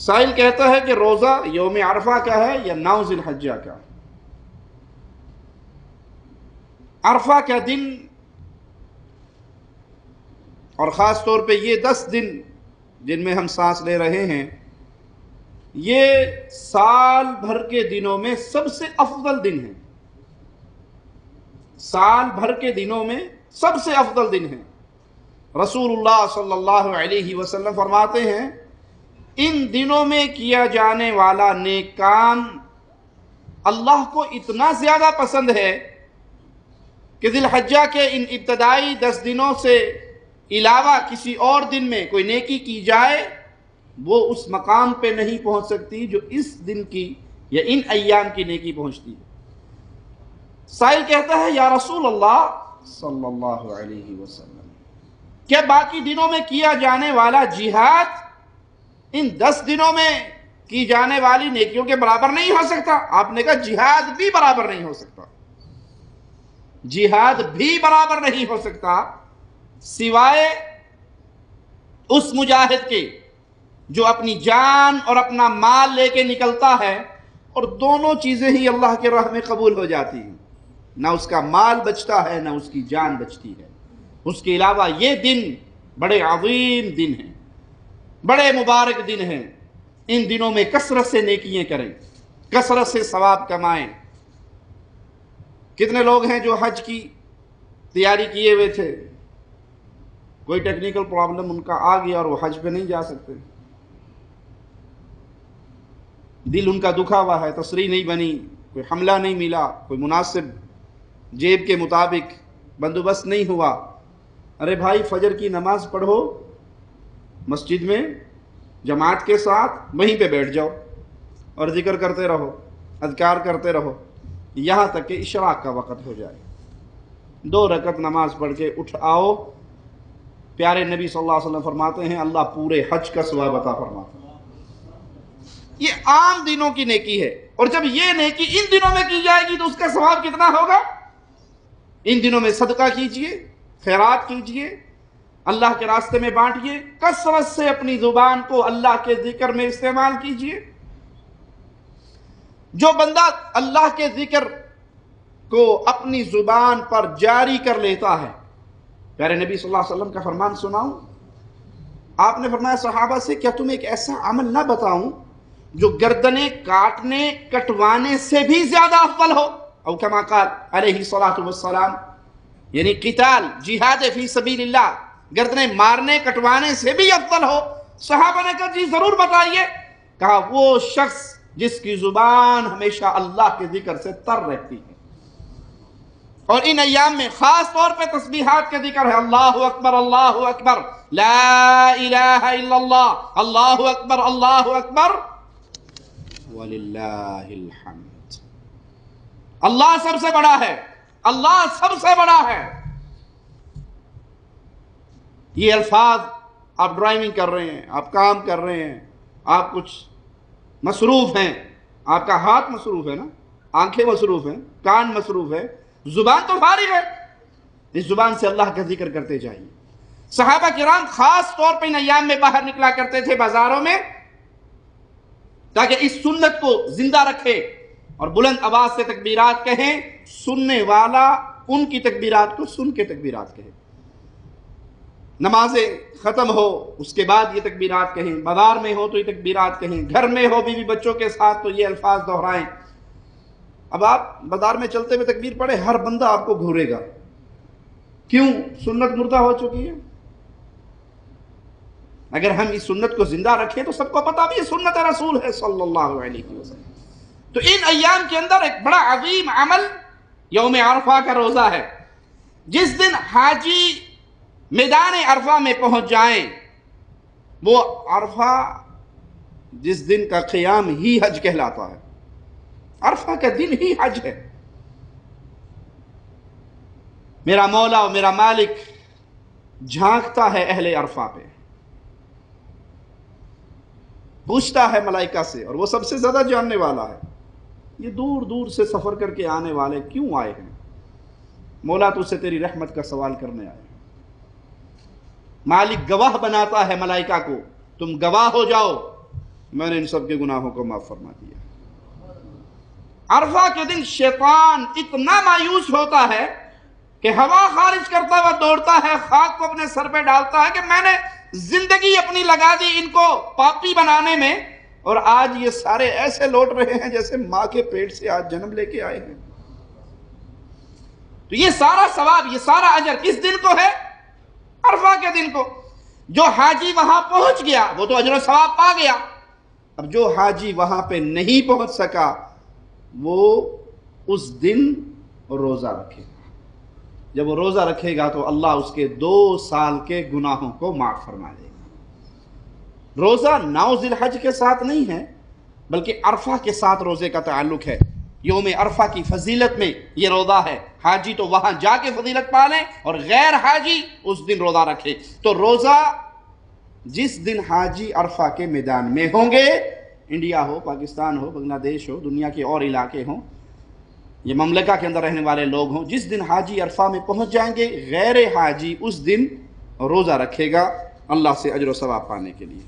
سائل کہتا ہے کہ روزہ یوم عرفہ کا ہے یا 9 ذی الحجہ کا؟ عرفہ کا دن اور خاص طور پہ یہ 10 دن جن میں ہم سانس لے رہے ہیں، یہ سال بھر کے دنوں میں سب سے افضل دن ہے. سال بھر کے دنوں میں سب سے افضل دن ہے. رسول اللہ صلی اللہ علیہ وسلم فرماتے ہیں ان دنوں میں کیا جانے والا نیک کام اللہ کو اتنا زیادہ پسند ہے کہ ذی الحجہ کے ان ابتدائی 10 دنوں سے علاوہ کسی اور دن میں کوئی نیکی کی جائے وہ اس مقام پہ نہیں پہنچ سکتی جو اس دن کی یا ان ایام کی نیکی پہنچتی ہے. سائل کہتا ہے یا رسول اللہ صلی اللہ علیہ وسلم، کیا باقی دنوں میں کیا جانے والا جہاد ان 10 دنوں میں کی جانے والی نیکیوں کے برابر نہیں ہو سکتا؟ آپ نے کہا جہاد بھی برابر نہیں ہو سکتا. جہاد بھی برابر نہیں ہو سکتا سوائے اس مجاہد کے جو اپنی جان اور اپنا مال لے کے نکلتا ہے اور دونوں چیزیں ہی اللہ کے راہ میں قبول ہو جاتی ہیں. نہ اس کا مال بچتا ہے نہ اس کی جان بچتی ہے. اس کے علاوہ یہ دن بڑے عظیم دن ہیں، بڑے مبارک دن ہیں. ان دنوں میں کثرت سے نیکیاں کریں، کثرت سے ثواب کمائیں. کتنے لوگ ہیں جو حج کی تیاری کیے ہوئے تھے، کوئی ٹیکنیکل پرابلم ان کا آ گیا اور وہ حج پہ نہیں جا سکتے، دل ان کا دکھا ہوا ہے، تسریح نہیں بنی، کوئی حملہ نہیں ملا، کوئی مناسب جیب کے مطابق بندوبست نہیں ہوا. ارے بھائی فجر کی نماز پڑھو مسجد میں جماعت کے ساتھ، وہیں پہ بیٹھ جاؤ اور ذکر کرتے رہو، اذکار کرتے رہو یہاں تک کہ اشراق کا وقت ہو جائے. 2 رکعت نماز پڑھ کے اٹھ آؤ. پیارے نبی صلی اللہ علیہ وسلم فرماتے ہیں اللہ پورے حج کا ثواب عطا فرماتا ہے. یہ عام دنوں کی نیکی ہے، اور جب یہ نیکی ان دنوں میں کی جائے گی تو اس کا ثواب کتنا ہوگا؟ ان دنوں میں صدقہ کیجئے، خیرات کیجئے، اللہ کے راستے میں بانٹیے، کثرت سے اپنی زبان کو اللہ کے ذکر میں استعمال کیجئے. جو بندہ اللہ کے ذکر کو اپنی زبان پر جاری کر لیتا ہے، پیارے نبی صلی اللہ علیہ وسلم کا فرمان سناؤں؟ آپ نے فرمایا صحابہ سے کیا تمہیں ایک ایسا عمل نہ بتاؤں جو گردنیں کاٹنے کٹوانے سے بھی زیادہ افضل ہو؟ او کما قال علیہ الصلوۃ والسلام، یعنی قتال جہاد فی سبیل اللہ گردنیں مارنے کٹوانے سے بھی افضل ہو. صحابہ نے کہا جی ضرور بتائیے. کہا وہ شخص جس کی زبان ہمیشہ اللہ کے ذکر سے تر رہتی ہے. اور ان ایام میں خاص طور پہ تسبیحات کا ذکر ہے. اللہ اکبر اللہ اکبر لا الہ الا اللہ، اللہ اکبر وللہ الحمد. اللہ سب سے بڑا ہے، اللہ سب سے بڑا ہے. یہ الفاظ آپ ڈرائیونگ کر رہے ہیں، آپ کام کر رہے ہیں، آپ کچھ مصروف ہیں، آپ کا ہاتھ مصروف ہے نا، آنکھیں مصروف ہیں، کان مصروف ہے، زبان تو فارغ ہے. اس زبان سے اللہ کا ذکر کرتے جائیے. صحابہ کرام خاص طور پہ ان ایام میں باہر نکلا کرتے تھے بازاروں میں تاکہ اس سنت کو زندہ رکھے اور بلند آواز سے تکبیرات کہیں. سننے والا ان کی تکبیرات کو سن کے تکبیرات کہے. نمازیں ختم ہو اس کے بعد یہ تکبیرات کہیں، بازار میں ہو تو یہ تکبیرات کہیں، گھر میں ہو بیوی بچوں کے ساتھ تو یہ الفاظ دہرائیں. اب آپ بازار میں چلتے ہوئے تکبیر پڑھے، ہر بندہ آپ کو گھورے گا. کیوں؟ سنت مردہ ہو چکی ہے. اگر ہم اس سنت کو زندہ رکھیں تو سب کو پتا بھی یہ سنت رسول ہے صلی اللہ علیہ وسلم. تو ان ایام کے اندر ایک بڑا عظیم عمل یوم عرفہ کا روزہ ہے. جس دن حاجی میدان عرفہ میں پہنچ جائیں، وہ عرفہ جس دن کا قیام ہی حج کہلاتا ہے، عرفہ کا دن ہی حج ہے. میرا مولا اور میرا مالک جھانکتا ہے اہل عرفہ پہ، پوچھتا ہے ملائکہ سے، اور وہ سب سے زیادہ جاننے والا ہے. یہ دور دور سے سفر کر کے آنے والے کیوں آئے ہیں؟ مولا تجھ سے تیری رحمت کا سوال کرنے آئے. مالک گواہ بناتا ہے ملائکہ کو، تم گواہ ہو جاؤ میں نے ان سب کے گناہوں کو معاف فرما دیا۔ عرفہ کے دن شیطان اتنا مایوس ہوتا ہے کہ ہوا خارج کرتا ہوا دوڑتا ہے، خاک کو اپنے سر پہ ڈالتا ہے کہ میں نے زندگی اپنی لگا دی ان کو پاپی بنانے میں، اور آج یہ سارے ایسے لوٹ رہے ہیں جیسے ماں کے پیٹ سے آج جنم لے کے آئے ہیں۔ تو یہ سارا ثواب، یہ سارا اجر کس دن کو ہے؟ عرفہ کے دن کو۔ جو حاجی وہاں پہنچ گیا وہ تو اجر و ثواب پا گیا، اب جو حاجی وہاں پہ نہیں پہنچ سکا وہ اس دن روزہ رکھے گا۔ جب وہ روزہ رکھے گا تو اللہ اس کے 2 سال کے گناہوں کو معاف فرما دے گا۔ روزہ 9 ذی الحج کے ساتھ نہیں ہے بلکہ عرفہ کے ساتھ روزے کا تعلق ہے۔ یوم عرفہ کی فضیلت میں یہ روزہ ہے۔ حاجی تو وہاں جا کے فضیلت پالیں اور غیر حاجی اس دن روزہ رکھے۔ تو روزہ جس دن حاجی عرفہ کے میدان میں ہوں گے، انڈیا ہو، پاکستان ہو، بنگلہ دیش ہو، دنیا کے اور علاقے ہوں، یہ مملکہ کے اندر رہنے والے لوگ ہوں، جس دن حاجی عرفہ میں پہنچ جائیں گے، غیر حاجی اس دن روزہ رکھے گا اللہ سے اجر و ثواب پانے کے لیے۔